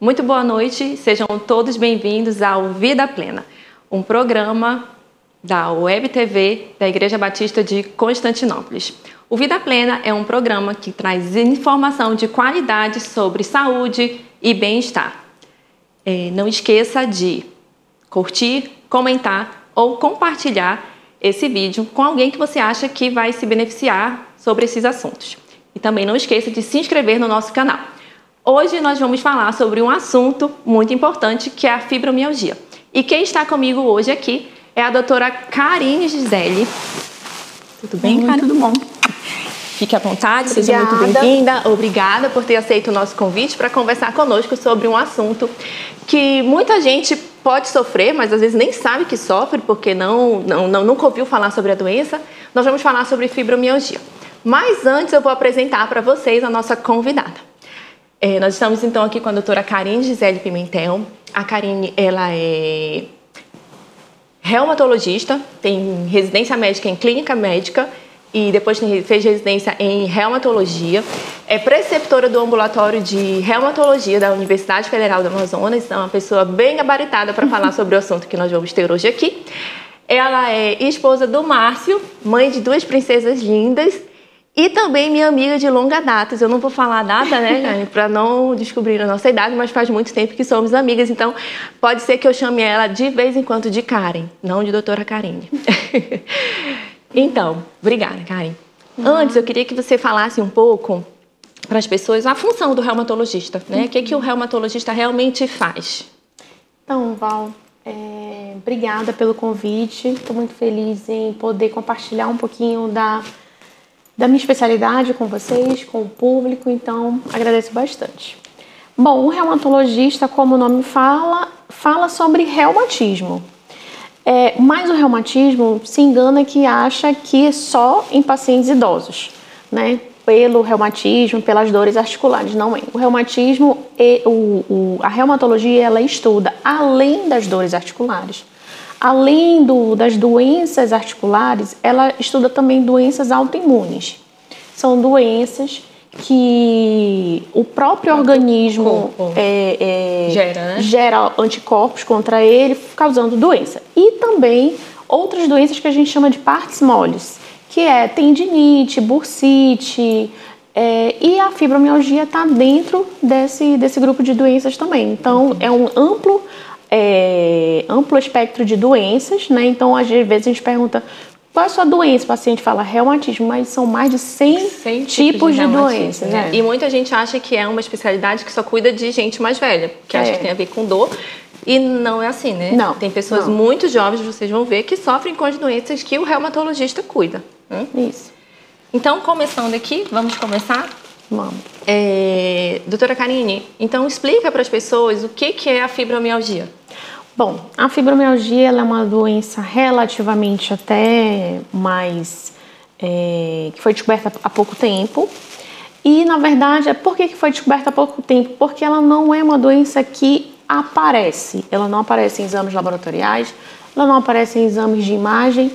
Muito boa noite, sejam todos bem-vindos ao Vida Plena, um programa da Web TV da Igreja Batista de Constantinópolis. O Vida Plena é um programa que traz informação de qualidade sobre saúde e bem-estar. Não esqueça de curtir, comentar ou compartilhar esse vídeo com alguém que você acha que vai se beneficiar sobre esses assuntos. E também não esqueça de se inscrever no nosso canal. Hoje nós vamos falar sobre um assunto muito importante, que é a fibromialgia. E quem está comigo hoje aqui é a doutora Karine Gisele. Tudo bem, Karine? Tudo bom. Fique à vontade, seja muito bem-vinda. Obrigada por ter aceito o nosso convite para conversar conosco sobre um assunto que muita gente pode sofrer, mas às vezes nem sabe que sofre, porque nunca ouviu falar sobre a doença. Nós vamos falar sobre fibromialgia. Mas antes eu vou apresentar para vocês a nossa convidada. Nós estamos então aqui com a doutora Karine Gisele Pimentel. A Karine, ela é reumatologista, tem residência médica em clínica médica e depois fez residência em reumatologia. É preceptora do ambulatório de reumatologia da Universidade Federal do Amazonas, então é uma pessoa bem gabaritada para falar sobre o assunto que nós vamos ter hoje aqui. Ela é esposa do Márcio, mãe de 2 princesas lindas, e também minha amiga de longa data. Eu não vou falar a data, né, Jane, para não descobrir a nossa idade, mas faz muito tempo que somos amigas, então pode ser que eu chame ela de vez em quando de Karen, não de doutora Karine. Então, obrigada, Karen. Antes, eu queria que você falasse um pouco para as pessoas a função do reumatologista, né? O que o reumatologista realmente faz? Então, Val, obrigada pelo convite. Estou muito feliz em poder compartilhar um pouquinho da minha especialidade com vocês, com o público, então agradeço bastante. Bom, o reumatologista, como o nome fala sobre reumatismo. Mas o reumatismo se engana que acha que é só em pacientes idosos, né? Pelo reumatismo, pelas dores articulares, não é. O reumatismo, a reumatologia, ela estuda além das dores articulares. Além das doenças articulares, ela estuda também doenças autoimunes. São doenças que o próprio organismo gera anticorpos contra ele, causando doença. E também outras doenças que a gente chama de partes moles, que é tendinite, bursite, e a fibromialgia está dentro desse grupo de doenças também. Então, é um amplo espectro de doenças, né? Então, às vezes a gente pergunta qual é a sua doença, o paciente fala reumatismo, mas são mais de 100 tipos de doenças, né? E muita gente acha que é uma especialidade que só cuida de gente mais velha, que acha que tem a ver com dor, e não é assim, né? Não. Tem pessoas muito jovens, vocês vão ver, que sofrem com as doenças que o reumatologista cuida. Isso. Então, começando aqui, vamos começar? Vamos. Doutora Karine, então explica para as pessoas o que é a fibromialgia. Bom, a fibromialgia ela é uma doença relativamente até mais... que foi descoberta há pouco tempo. E, na verdade, por que foi descoberta há pouco tempo? Porque ela não é uma doença que aparece. Ela não aparece em exames laboratoriais, ela não aparece em exames de imagem.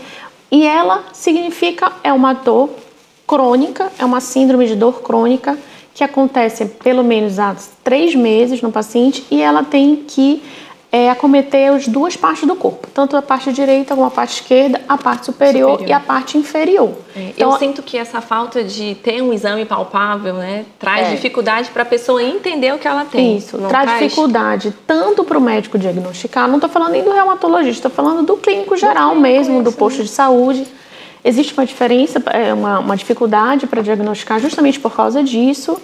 E ela significa, é uma dor crônica, é uma síndrome de dor crônica que acontece pelo menos há 3 meses no paciente e ela tem que acometer as 2 partes do corpo, tanto a parte direita como a parte esquerda, a parte superior e a parte inferior. Então, eu sinto que essa falta de ter um exame palpável, né, traz dificuldade para a pessoa entender o que ela tem. Isso, traz dificuldade tanto para o médico diagnosticar, não estou falando nem do reumatologista, estou falando do clínico geral mesmo, do posto de saúde. Existe uma diferença, uma dificuldade para diagnosticar justamente por causa disso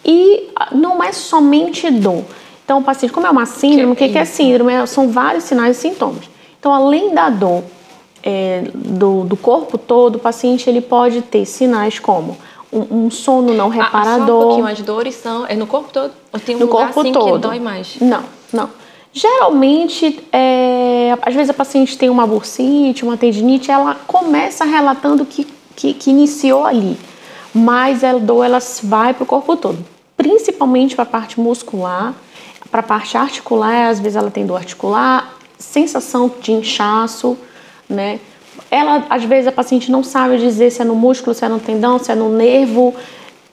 e não é somente dor. Então, o paciente, como é uma síndrome, o que é síndrome? São vários sinais e sintomas. Então, além da dor do corpo todo, o paciente ele pode ter sinais como um sono não reparador. Só um pouquinho, as dores são no corpo todo? Ou tem um lugar assim que dói mais? Não. Geralmente, às vezes a paciente tem uma bursite, uma tendinite, ela começa relatando que iniciou ali. Mas a dor ela vai para o corpo todo, principalmente para a parte muscular. Para a parte articular, às vezes ela tem dor articular, sensação de inchaço, né? Às vezes a paciente não sabe dizer se é no músculo, se é no tendão, se é no nervo.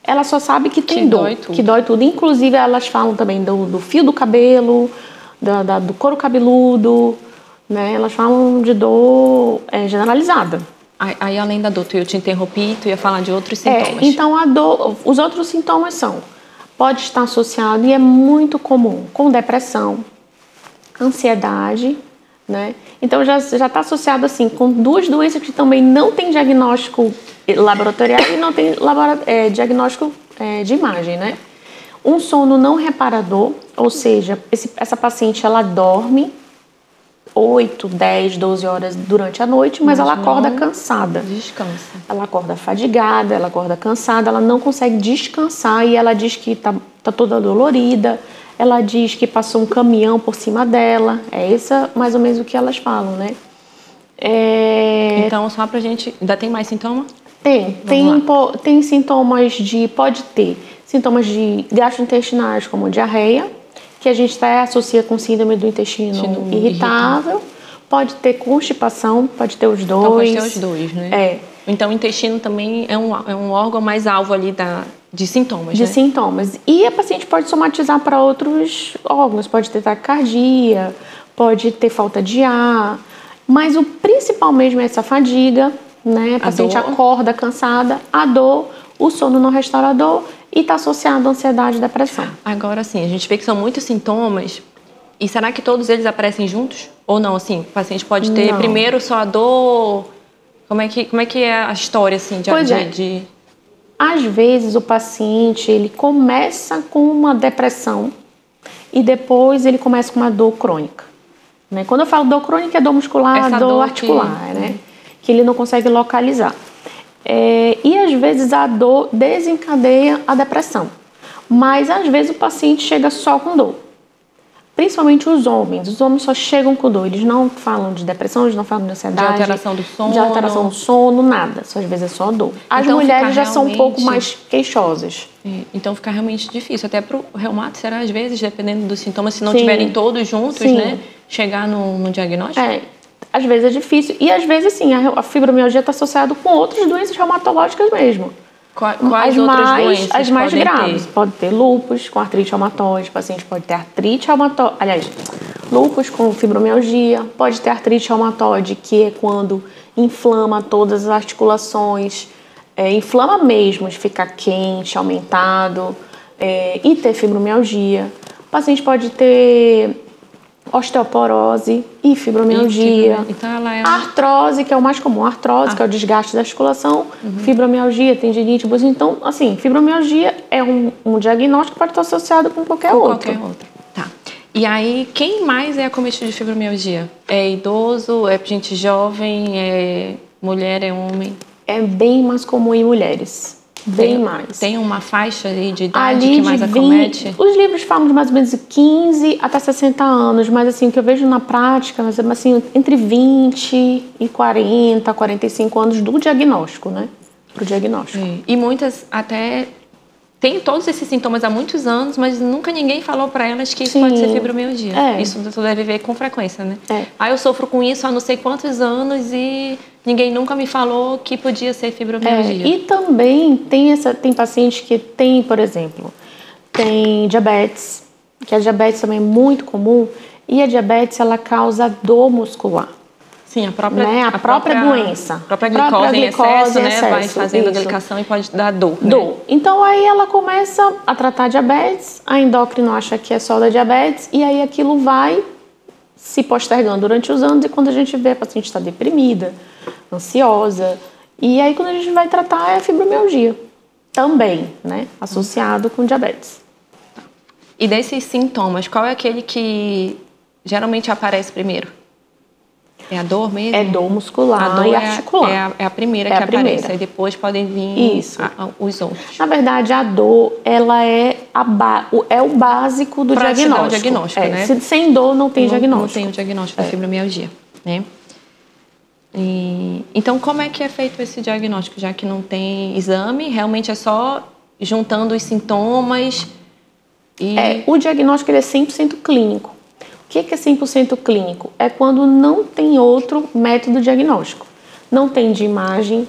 ela só sabe que tem Que dor, dói tudo. que dói tudo. Inclusive, elas falam também do fio do cabelo, do couro cabeludo, né? Elas falam de dor generalizada. Aí, além da dor, eu te interrompi, tu ia falar de outros sintomas. Então, a dor, os outros sintomas pode estar associado, e é muito comum, com depressão, ansiedade, né? Então, já está associado, assim, com duas doenças que também não tem diagnóstico laboratorial e não tem diagnóstico de imagem, né? Um sono não reparador, ou seja, essa paciente, ela dorme 8, 10, 12 horas durante a noite, mas ela acorda cansada. Descansa. Ela acorda fadigada, ela acorda cansada, ela não consegue descansar e ela diz que tá toda dolorida, ela diz que passou um caminhão por cima dela. É isso mais ou menos o que elas falam, né? Então, só pra gente... Ainda tem mais sintoma? Tem sintomas pode ter sintomas de gastrointestinais, como diarreia, que a gente associa com síndrome do intestino irritável. Pode ter constipação, pode ter os dois. Então pode ter os dois, né? Então o intestino também é um órgão mais alvo ali de sintomas, De sintomas. E a paciente pode somatizar para outros órgãos, pode ter taquicardia, pode ter falta de ar, mas o principal mesmo é essa fadiga, né? A paciente acorda cansada, a dor, o sono não restaurador e está associado à ansiedade e depressão. Agora sim, a gente vê que são muitos sintomas. E será que todos eles aparecem juntos? Ou não, assim, o paciente pode ter primeiro só a dor... Como é que é a história, assim, Às vezes o paciente, ele começa com uma depressão e depois ele começa com uma dor crônica, né? Quando eu falo dor crônica, é dor muscular, dor articular, né? Que ele não consegue localizar. E às vezes a dor desencadeia a depressão. Mas às vezes o paciente chega só com dor. Principalmente os homens só chegam com dor. Eles não falam de depressão, eles não falam de ansiedade. De alteração do sono. De alteração do sono, nada. Às vezes é só dor. As mulheres já são um pouco mais queixosas. Então fica realmente difícil. Até para o reumato, será às vezes, dependendo dos sintomas, se não tiverem todos juntos, né? Chegar no diagnóstico? Às vezes é difícil. E às vezes, assim, a fibromialgia está associada com outras doenças reumatológicas mesmo. Quais outras doenças? As mais graves. Pode ter lúpus com artrite reumatoide, o paciente pode ter artrite reumatoide. Aliás, lúpus com fibromialgia, pode ter artrite reumatoide, que é quando inflama todas as articulações, inflama mesmo, de ficar quente, aumentado, e ter fibromialgia. O paciente pode ter osteoporose e fibromialgia. Então ela é artrose, que é o mais comum. Artrose, que é o desgaste da articulação. Fibromialgia, tendinite, bursite. Então, assim, fibromialgia é um diagnóstico que pode estar associado com qualquer outro. Tá. E aí, quem mais é acometido de fibromialgia? É idoso, é gente jovem, é mulher, é homem? É bem mais comum em mulheres. Bem mais. Tem uma faixa aí de idade que mais acomete? Os livros falam de mais ou menos 15 até 60 anos, mas assim, o que eu vejo na prática, assim, entre 20 e 40, 45 anos do diagnóstico, né? Pro diagnóstico. E muitas até têm todos esses sintomas há muitos anos, mas nunca ninguém falou para elas que isso pode ser fibromialgia. Isso tu deve ver com frequência, né? Eu sofro com isso há não sei quantos anos e ninguém nunca me falou que podia ser fibromialgia. E também tem pacientes que tem, por exemplo, tem diabetes, que a diabetes também é muito comum, e a diabetes, ela causa dor muscular. Sim, a própria doença. A própria glicose em excesso, né? Vai fazendo a glicação e pode dar dor. Dor. Então, aí ela começa a tratar diabetes, a endócrino acha que é só da diabetes, e aí aquilo vai se postergando durante os anos, e quando a gente vê, a paciente está deprimida, ansiosa, e aí quando a gente vai tratar é a fibromialgia. Também, né? Associado com diabetes. E desses sintomas, qual é aquele que geralmente aparece primeiro? É a dor mesmo? É dor muscular e articular. É a primeira que aparece, aí depois podem vir os outros. Na verdade, a dor, ela é o básico do diagnóstico. Pra te dar o diagnóstico, né? Sem dor não tem diagnóstico. Não tem o diagnóstico da fibromialgia, né? Então, como é que é feito esse diagnóstico? Já que não tem exame, realmente é só juntando os sintomas o diagnóstico ele é 100% clínico. O que é 100% clínico? É quando não tem outro método diagnóstico. Não tem de imagem,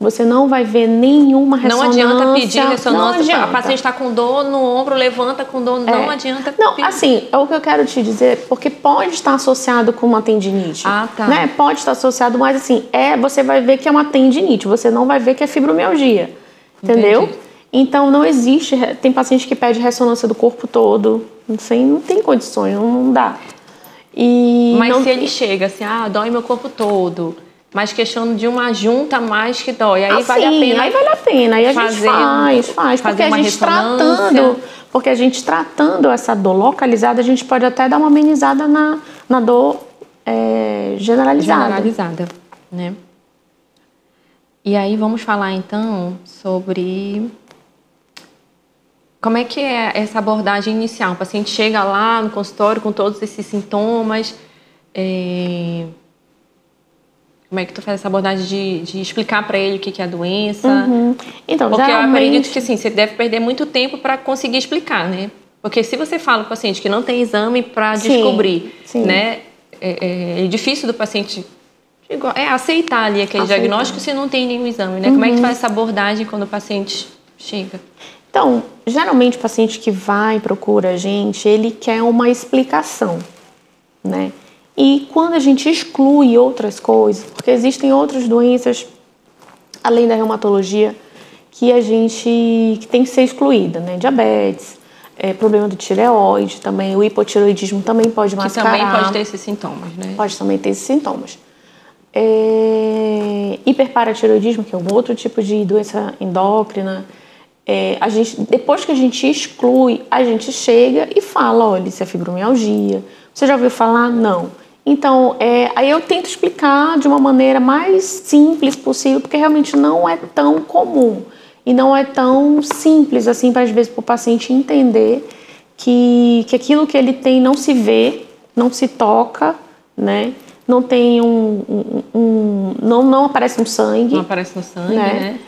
Você não vai ver nenhuma ressonância. Não adianta pedir ressonância. Não adianta. A paciente está com dor no ombro, levanta com dor. Não adianta pedir. Não, assim, é o que eu quero te dizer, porque pode estar associado com uma tendinite. Ah, tá. Né? Pode estar associado, mas assim, você vai ver que é uma tendinite, você não vai ver que é fibromialgia. Entendeu? Entendi. Então, não existe. Tem paciente que pede ressonância do corpo todo. Não tem condições, não dá. Mas se ele chega assim, dói meu corpo todo, mas questionando de uma junta mais que dói, aí vale a pena. Aí vale a pena, aí a gente faz. Porque a gente tratando essa dor localizada, a gente pode até dar uma amenizada na dor generalizada. Né? E aí vamos falar então sobre como é que é essa abordagem inicial. O paciente chega lá no consultório com todos esses sintomas. Como é que tu faz essa abordagem de explicar para ele o que é a doença? Então, porque geralmente... eu acredito que assim, você deve perder muito tempo para conseguir explicar, né? Porque se você fala para o paciente que não tem exame para descobrir, né? É difícil do paciente aceitar ali aquele diagnóstico se não tem nenhum exame, né? Como é que tu faz essa abordagem quando o paciente chega? Então, geralmente o paciente que vai e procura a gente, ele quer uma explicação, né? E quando a gente exclui outras coisas, porque existem outras doenças, além da reumatologia, que tem que ser excluída, né? Diabetes, problema do tireoide também, o hipotireoidismo também pode mascarar. Que também pode ter esses sintomas, né? Pode também ter esses sintomas. Hiperparatireoidismo, que é um outro tipo de doença endócrina. Depois que a gente exclui, a gente chega e fala, olha, isso é fibromialgia. Você já ouviu falar? Não. Então, aí eu tento explicar de uma maneira mais simples possível, porque realmente não é tão comum e não é tão simples assim, para às vezes para o paciente entender que aquilo que ele tem não se vê, não se toca, né? Não tem não aparece no sangue. Não aparece no sangue, né?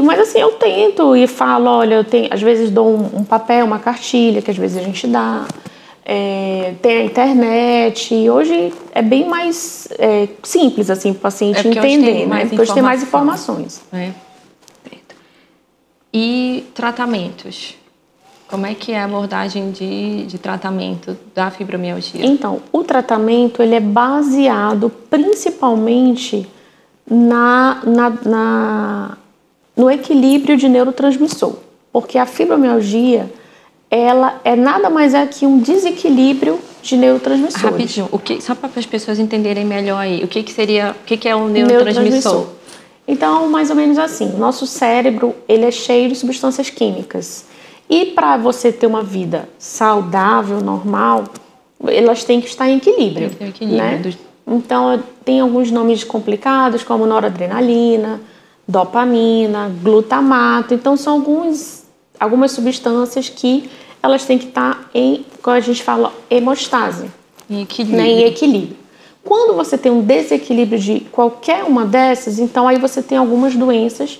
Mas assim, eu tento e falo, olha, às vezes dou um papel, uma cartilha, que às vezes a gente dá. Tem a internet, e hoje é bem mais simples assim, para o paciente entender, né? Porque hoje tem mais informações. E tratamentos? Como é que é a abordagem de tratamento da fibromialgia? Então, o tratamento ele é baseado principalmente no equilíbrio de neurotransmissor, porque a fibromialgia ela nada mais que um desequilíbrio de neurotransmissores. Rapidinho, só para as pessoas entenderem melhor aí, o que é um neurotransmissor? Então, mais ou menos assim, o nosso cérebro ele é cheio de substâncias químicas. E para você ter uma vida saudável, normal, elas têm que estar em equilíbrio. Tem que ter equilíbrio. Né? Então, tem alguns nomes complicados, como noradrenalina, dopamina, glutamato. Então, são algumas substâncias que elas têm que estar como a gente fala, hemostase. Em equilíbrio. Né? Em equilíbrio. Quando você tem um desequilíbrio de qualquer uma dessas, então aí você tem algumas doenças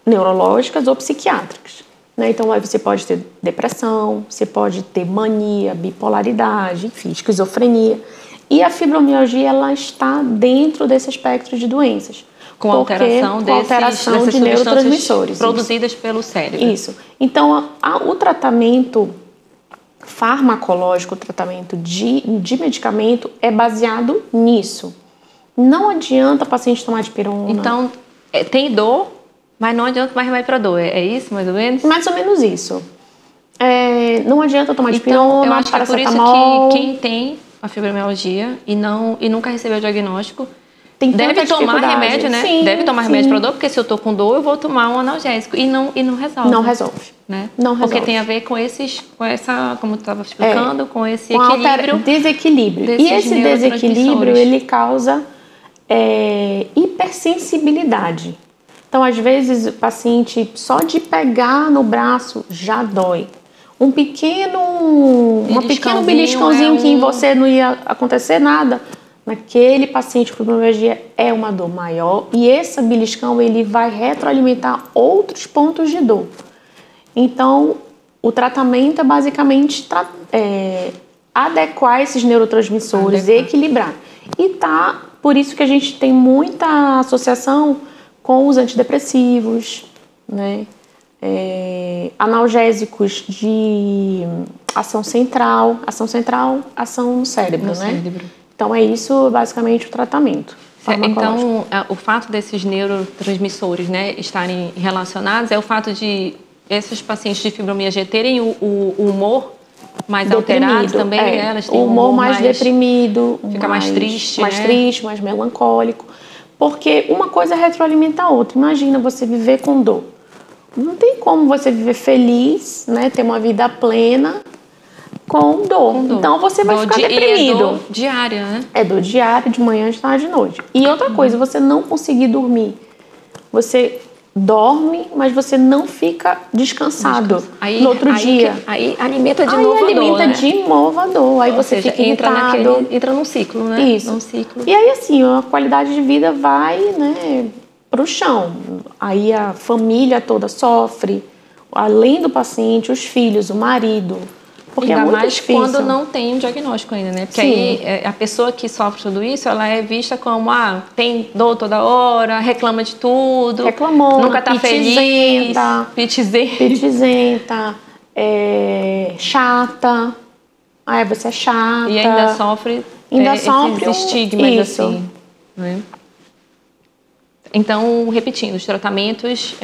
neurológicas ou psiquiátricas. Né? Então aí você pode ter depressão, você pode ter mania, bipolaridade, enfim, esquizofrenia. E a fibromialgia ela está dentro desse espectro de doenças. Com alteração dessas de neurotransmissores produzidas pelo cérebro. Isso. Então, o tratamento farmacológico, o tratamento de medicamento é baseado nisso. Não adianta o paciente tomar dipirona. Então, tem dor, mas não adianta mais remédio para dor. É isso, mais ou menos? Mais ou menos isso. Não adianta tomar dipirona, eu acho que é por isso que quem tem a fibromialgia e nunca recebeu o diagnóstico deve tomar remédio, né? Sim, deve tomar remédio para dor, porque se eu tô com dor, eu vou tomar um analgésico. E não resolve. Não resolve. Né? Não resolve. Porque tem a ver com essa, como tu estava explicando, com esse equilíbrio. Desequilíbrio. E esse desequilíbrio, ele causa hipersensibilidade. Então, às vezes, o paciente, só de pegar no braço, já dói. Um pequeno beliscãozinho que em você não ia acontecer nada, naquele paciente com fibromialgia é uma dor maior e esse beliscão ele vai retroalimentar outros pontos de dor. Então, o tratamento é basicamente adequar esses neurotransmissores, equilibrar. E por isso que a gente tem muita associação com os antidepressivos, né? Analgésicos de ação central, ação no cérebro, né? Então é isso basicamente o tratamento. Então, o fato desses neurotransmissores, né, estarem relacionados é o fato de esses pacientes de fibromialgia terem o humor mais alterado também, elas têm o humor mais deprimido, fica mais triste, mais triste, mais melancólico, porque uma coisa retroalimenta a outra. Imagina você viver com dor. Não tem como você viver feliz, né, ter uma vida plena com dor. Então você vai ficar deprimido. É dor diária, né? É dor diária, de manhã, de tarde, de noite. E outra coisa, você não conseguir dormir. Você dorme, mas você não fica descansado no outro dia. Aí alimenta de novo a dor, né? de novo a dor. Aí você fica irritado. Entra num ciclo, né? Isso. Num ciclo. E aí, assim, a qualidade de vida vai, né, pro chão. Aí a família toda sofre, além do paciente, os filhos, o marido. Porque ainda é muito mais difícil. Quando não tem um diagnóstico ainda, né? Porque aí a pessoa que sofre tudo isso, ela é vista como, tem dor toda hora, reclama de tudo. Reclamona, nunca tá feliz. Pitizenta, chata. Você é chata. E ainda sofre, esses estigmas, assim. Né? Então, repetindo, os tratamentos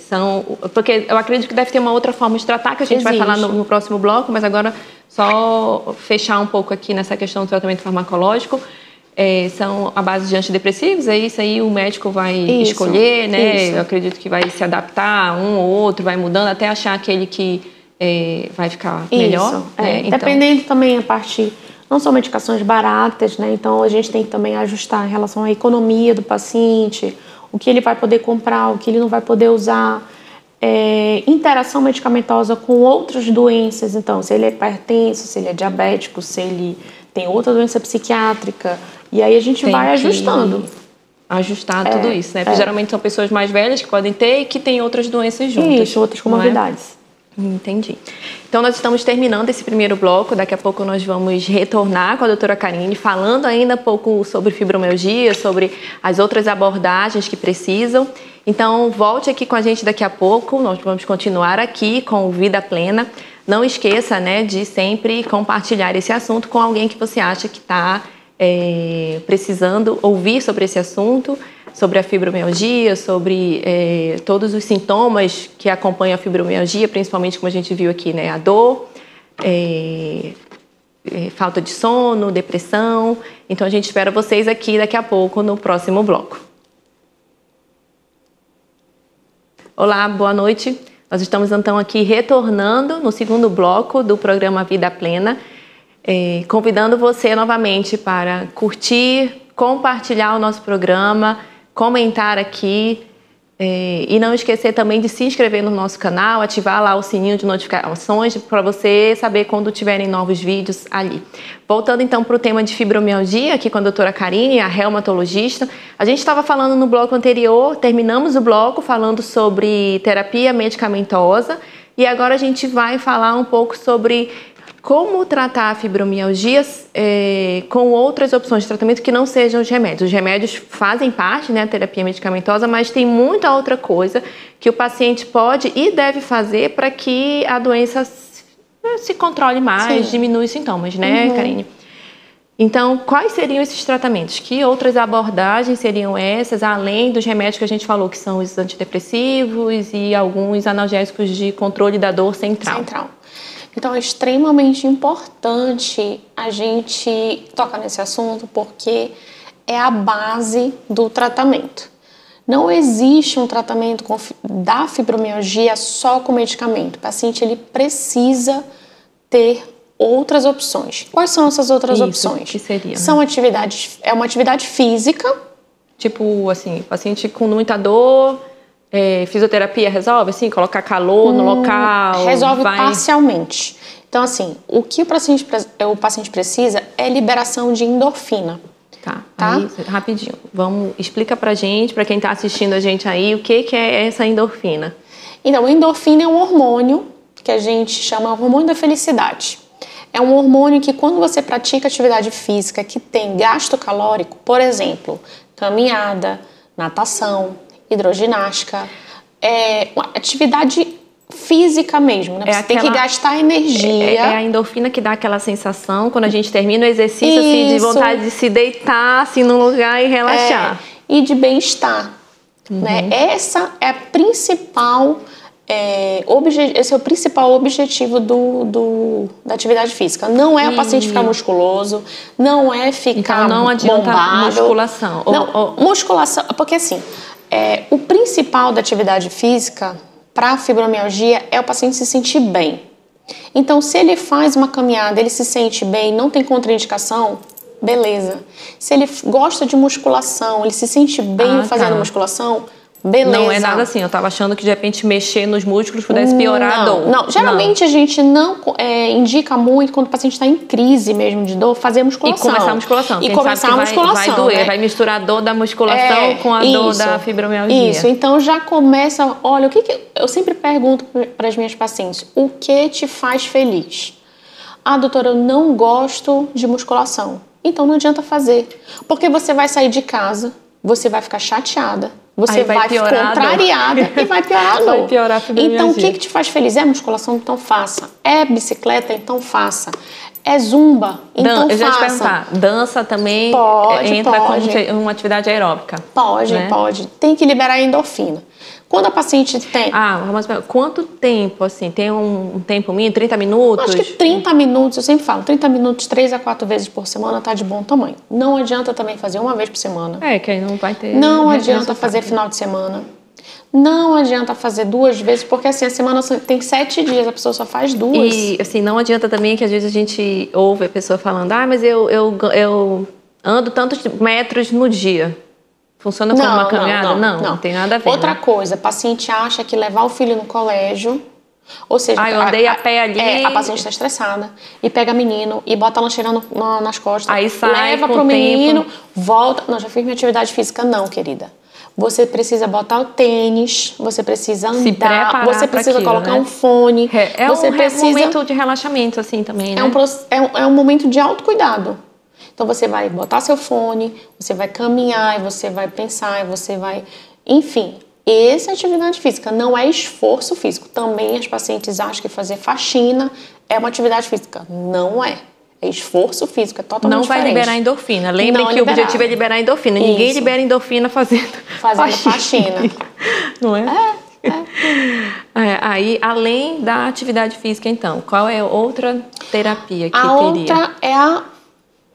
são... Porque eu acredito que deve ter uma outra forma de tratar, que a gente vai falar no próximo bloco, mas agora só fechar um pouco aqui nessa questão do tratamento farmacológico. São a base de antidepressivos, isso aí o médico vai escolher, né? Eu acredito que vai se adaptar a um ou outro, vai mudando até achar aquele que vai ficar melhor. Né? Então, dependendo também a parte... Não são medicações baratas, né? Então a gente tem que também ajustar em relação à economia do paciente, o que ele vai poder comprar, o que ele não vai poder usar, interação medicamentosa com outras doenças. Então, se ele é hipertenso, se ele é diabético, se ele tem outra doença psiquiátrica, e aí a gente vai ajustando. Ajustar tudo isso, né? Porque geralmente são pessoas mais velhas que podem ter e que têm outras doenças juntas. Isso, outras comorbidades. Entendi. Então, nós estamos terminando esse primeiro bloco. Daqui a pouco nós vamos retornar com a doutora Karine, falando ainda um pouco sobre fibromialgia, sobre as outras abordagens que precisam. Então, volte aqui com a gente daqui a pouco. Nós vamos continuar aqui com o Vida Plena. Não esqueça, né, de sempre compartilhar esse assunto com alguém que você acha que está precisando ouvir sobre esse assunto, sobre a fibromialgia, sobre todos os sintomas que acompanham a fibromialgia, principalmente como a gente viu aqui, né? A dor, falta de sono, depressão. Então a gente espera vocês aqui daqui a pouco no próximo bloco. Olá, boa noite. Nós estamos então aqui retornando no segundo bloco do programa Vida Plena, convidando você novamente para curtir, compartilhar o nosso programa, comentar aqui e não esquecer também de se inscrever no nosso canal, ativar lá o sininho de notificações para você saber quando tiverem novos vídeos ali. Voltando então para o tema de fibromialgia, aqui com a doutora Karine, a reumatologista. A gente estava falando no bloco anterior, terminamos o bloco falando sobre terapia medicamentosa e agora a gente vai falar um pouco sobre como tratar a fibromialgia com outras opções de tratamento que não sejam os remédios. Os remédios fazem parte, né, da terapia medicamentosa, mas tem muita outra coisa que o paciente pode e deve fazer para que a doença se controle mais, diminua os sintomas, né, Karine? Então, quais seriam esses tratamentos? Que outras abordagens seriam essas, além dos remédios que a gente falou, que são os antidepressivos e alguns analgésicos de controle da dor central? Então, é extremamente importante a gente tocar nesse assunto porque é a base do tratamento. Não existe um tratamento da fibromialgia só com medicamento. O paciente ele precisa ter outras opções. Quais são essas outras opções? Que seria? São uma atividade física. Tipo assim, paciente com muita dor... fisioterapia resolve, assim, colocar calor no local? Resolve parcialmente. Então, assim, o que o paciente precisa é liberação de endorfina. Tá? Aí, rapidinho. Explica pra gente, pra quem tá assistindo a gente aí, o que é essa endorfina? Então, a endorfina é um hormônio que a gente chama hormônio da felicidade. É um hormônio que quando você pratica atividade física que tem gasto calórico, por exemplo, caminhada, natação, hidroginástica, uma atividade física mesmo, né? Você tem que gastar energia. É a endorfina que dá aquela sensação, quando a gente termina o exercício, assim, de vontade de se deitar assim, num lugar e relaxar. E de bem-estar. Né? Essa é a principal... esse é o principal objetivo da atividade física. Não é o paciente ficar musculoso, não é ficar então não adianta bombado. Musculação. Musculação, porque assim, o principal da atividade física para a fibromialgia é o paciente se sentir bem. Então, se ele faz uma caminhada, ele se sente bem, não tem contraindicação, beleza. Se ele gosta de musculação, ele se sente bem fazendo musculação, beleza. Não é nada assim, eu tava achando que de repente mexer nos músculos pudesse piorar a dor. Não, geralmente a gente não indica muito quando o paciente está em crise mesmo de dor, fazer musculação. E começar a musculação. E começar a musculação. Vai doer, né? Vai misturar a dor da musculação com a dor da fibromialgia. Isso, então já começa, olha, eu sempre pergunto para as minhas pacientes, o que te faz feliz? Ah, doutora, eu não gosto de musculação. Então não adianta fazer, porque você vai sair de casa, você vai ficar chateada, você vai ficar contrariada e vai piorar a dor. Vai piorar a fibromialgia. Então, o que te faz feliz? É musculação? Então faça. É bicicleta? Então faça. É zumba? Então faça. Eu já te perguntar, dança também entra como uma atividade aeróbica? Pode, né? Pode. Tem que liberar endorfina. Quando a paciente tem... mas quanto tempo, assim? Tem um tempo mínimo? 30 minutos? Acho que 30 minutos, eu sempre falo, 30 minutos 3 a 4 vezes por semana tá de bom tamanho. Não adianta também fazer uma vez por semana. Que aí não vai ter... Não adianta fazer final de semana. Não adianta fazer 2 vezes, porque assim, a semana tem 7 dias, a pessoa só faz 2. E assim, não adianta também que às vezes a gente ouve a pessoa falando, mas eu ando tantos metros no dia. Funciona como uma caminhada? Não tem nada a ver. Outra coisa, a paciente acha que levar o filho no colégio, ou seja, eu andei a pé ali. A paciente está estressada e pega menino e bota a lancheira nas costas. Aí sai, leva pro menino, volta. Não, já fiz minha atividade física. Não, querida. Você precisa botar o tênis, você precisa andar, se preparar, você precisa colocar um fone. Você precisa... momento de relaxamento, assim, também, né? É um momento de autocuidado. Então, você vai botar seu fone, você vai caminhar, você vai pensar, você vai... Enfim, essa é atividade física, não é esforço físico. Também as pacientes acham que fazer faxina é uma atividade física. Não é. É esforço físico, é totalmente diferente. Não vai liberar endorfina. Lembre que o objetivo é liberar endorfina. Isso. Ninguém libera endorfina fazendo faxina. Não é? Aí, além da atividade física, então, qual é outra terapia que teria? Outra é a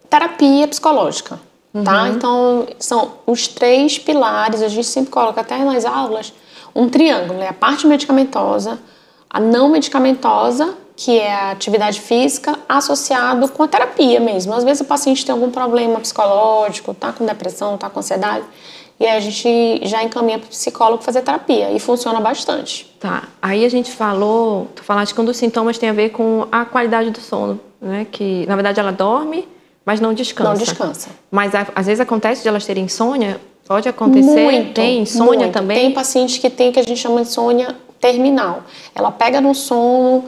terapia psicológica, tá? Então, são os 3 pilares, a gente sempre coloca até nas aulas, um triângulo, né? A parte medicamentosa, a não medicamentosa, que é a atividade física, associado com a terapia mesmo. Às vezes o paciente tem algum problema psicológico, tá com depressão, tá com ansiedade, e aí a gente já encaminha para o psicólogo fazer terapia, e funciona bastante. Tá, aí a gente tu falaste que um dos sintomas tem a ver com a qualidade do sono, né? Que, na verdade, ela dorme, mas não descansa. Não descansa. Mas às vezes acontece de elas terem insônia? Pode acontecer? Muito. Tem insônia muito. também? Tem paciente que tem, que a gente chama de insônia terminal. Ela pega no sono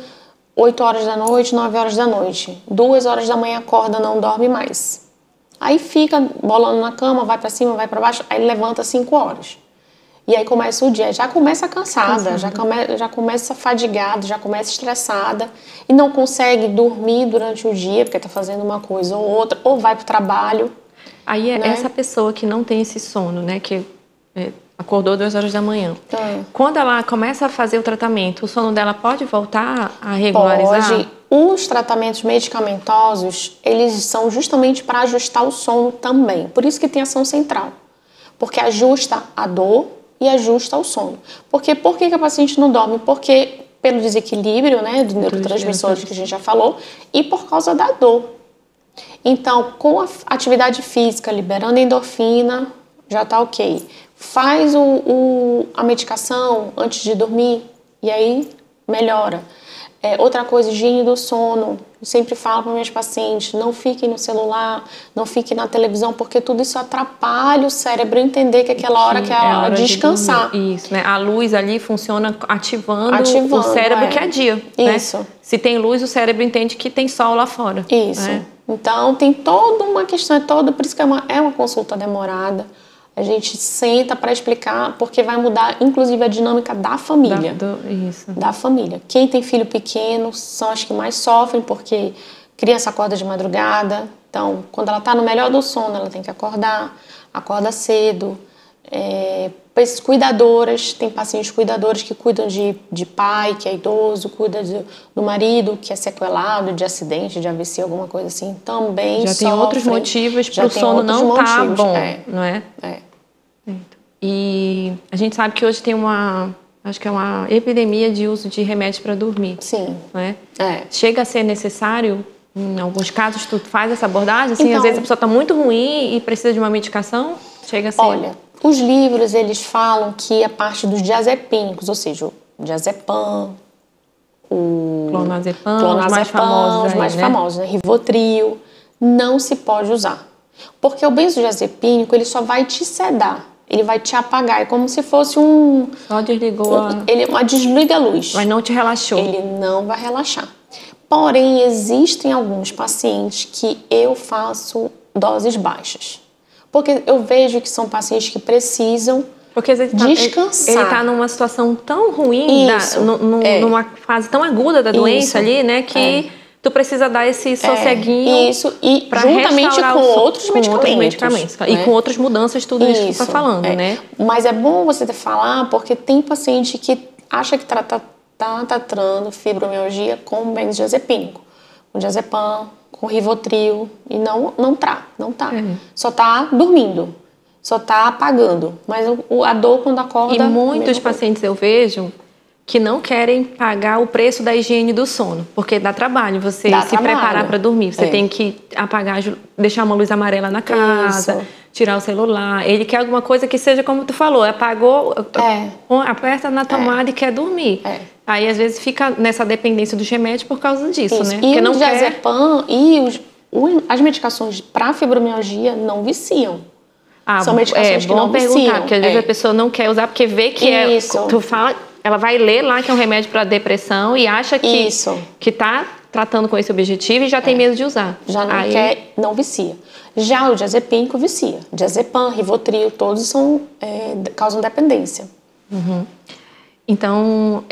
8 horas da noite, 9 horas da noite. 2 horas da manhã acorda, não dorme mais. Aí fica bolando na cama, vai pra cima, vai pra baixo, aí levanta 5 horas. E aí começa o dia, já começa cansada, já começa fadigada, já começa estressada e não consegue dormir durante o dia porque tá fazendo uma coisa ou outra, ou vai pro trabalho. Aí é essa pessoa que não tem esse sono, né, que acordou 2 horas da manhã. Quando ela começa a fazer o tratamento, o sono dela pode voltar a regularizar? Pode. Os tratamentos medicamentosos, eles são justamente para ajustar o sono também. Por isso que tem ação central. Porque ajusta a dor e ajusta o sono. Por que a paciente não dorme? Porque pelo desequilíbrio, né, de neurotransmissores que a gente já falou, e por causa da dor. Então, com a atividade física, liberando endorfina, já tá ok. Faz a medicação antes de dormir e aí melhora. Outra coisa, higiene do sono. Eu sempre falo para minhas pacientes, não fiquem no celular, não fiquem na televisão, porque tudo isso atrapalha o cérebro entender que aquela hora que é a hora de descansar. Isso, né? A luz ali funciona ativando o cérebro que adia. Isso. Né? Se tem luz, o cérebro entende que tem sol lá fora. Isso. Né? Então, tem toda uma questão, por isso que é uma consulta demorada. A gente senta para explicar, porque vai mudar, inclusive, a dinâmica da família. Isso. Da família. Quem tem filho pequeno são as que mais sofrem, porque criança acorda de madrugada. Então, quando ela está no melhor do sono, ela tem que acordar, acorda cedo. Cuidadoras, tem pacientes cuidadoras que cuidam de pai, que é idoso, cuida do marido, que é sequelado de acidente, de AVC, alguma coisa assim, também já tem outros motivos para o sono não estar bom, não é? E a gente sabe que hoje tem acho que é uma epidemia de uso de remédios para dormir. Sim. Não é? Chega a ser necessário, em alguns casos, tu faz essa abordagem? Assim, então, às vezes a pessoa está muito ruim e precisa de uma medicação? Chega a ser... Olha, os livros, eles falam que a parte dos diazepínicos, ou seja, o diazepam, o clonazepam, os mais famosos, né? Rivotril, não se pode usar. Porque o benzodiazepínico, ele só vai te sedar, ele vai te apagar, é como se fosse Só desligou uma desliga-luz. Mas não te relaxou. Ele não vai relaxar. Porém, existem alguns pacientes que eu faço doses baixas. Porque eu vejo que são pacientes que precisam descansar. Ele está numa situação tão ruim, numa fase tão aguda da doença ali, né? Que tu precisa dar esse sosseguinho. Isso, e juntamente com outros medicamentos. Né? E com outras mudanças, tudo isso que tu tá falando, né? Mas é bom você falar, porque tem paciente que acha que tá tratando fibromialgia com benzodiazepínico, com diazepam, com Rivotril, e não tá. Só tá dormindo, só tá apagando. Mas a dor quando acorda... E muitos pacientes eu vejo que não querem pagar o preço da higiene do sono, porque dá trabalho você preparar para dormir. Você tem que apagar, deixar uma luz amarela na casa, tirar o celular. Ele quer alguma coisa que seja como tu falou, apagou, aperta na tomada e quer dormir. Aí, às vezes, fica nessa dependência dos remédios por causa disso, né? E o diazepam e as medicações para fibromialgia não viciam. São medicações que não viciam. Porque às vezes a pessoa não quer usar porque vê que tu fala, ela vai ler lá que é um remédio para depressão e acha que tá tratando com esse objetivo e já tem medo de usar. Já não quer, não vicia. Já o diazepínico vicia. Diazepam, Rivotril, todos causam dependência. Então,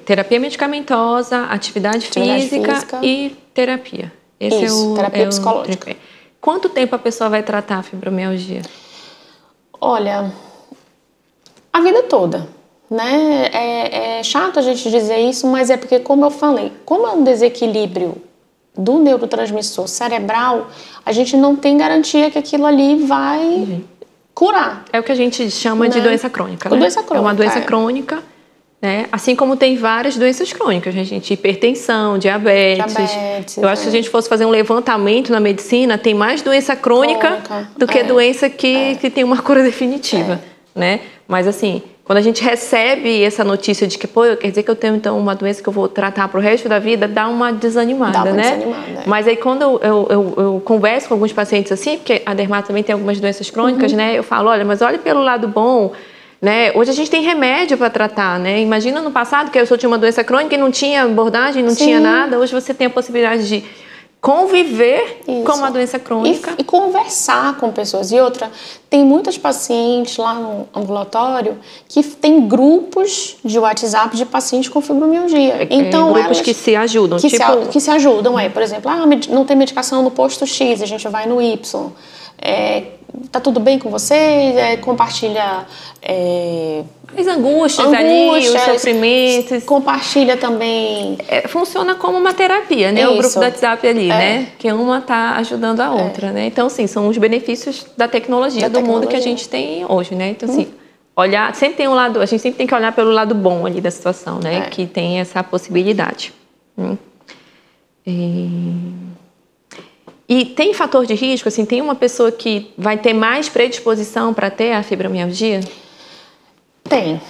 terapia medicamentosa, atividade física e terapia. Terapia psicológica. Quanto tempo a pessoa vai tratar a fibromialgia? Olha, a vida toda, né? É chato a gente dizer isso, mas é porque, como eu falei, como é um desequilíbrio do neurotransmissor cerebral, a gente não tem garantia que aquilo ali vai curar. É o que a gente chama de doença crônica, né? Doença crônica, é uma doença crônica, né? Assim como tem várias doenças crônicas, né, gente? Hipertensão, diabetes. Eu acho que se a gente fosse fazer um levantamento na medicina, tem mais doença crônica do que doença que tem uma cura definitiva, né? Mas assim, quando a gente recebe essa notícia de que, quer dizer que eu tenho então uma doença que eu vou tratar pro resto da vida, dá uma desanimada, né? Mas aí quando eu converso com alguns pacientes assim, porque a dermato também tem algumas doenças crônicas, né? Eu falo, mas olha pelo lado bom, né? Hoje a gente tem remédio para tratar, né? Imagina no passado que eu só tinha uma doença crônica e não tinha abordagem, não tinha nada. Hoje você tem a possibilidade de conviver com uma doença crônica. E conversar com pessoas. E outra, tem muitas pacientes lá no ambulatório que tem grupos de WhatsApp de pacientes com fibromialgia. Então, grupos que se ajudam. Que se ajudam, por exemplo, não tem medicação no posto X, a gente vai no Y. Tá tudo bem com você? Compartilha... as angústias ali, os sofrimentos. Compartilha também. Funciona como uma terapia, né? O grupo do WhatsApp ali, né? Que uma tá ajudando a outra, né? Então, sim, são os benefícios da tecnologia do mundo que a gente tem hoje, né? Então, assim, olhar, sempre tem um lado, a gente sempre tem que olhar pelo lado bom ali da situação, né? Que tem essa possibilidade. E tem fator de risco, assim, tem uma pessoa que vai ter mais predisposição para ter a fibromialgia? Tem.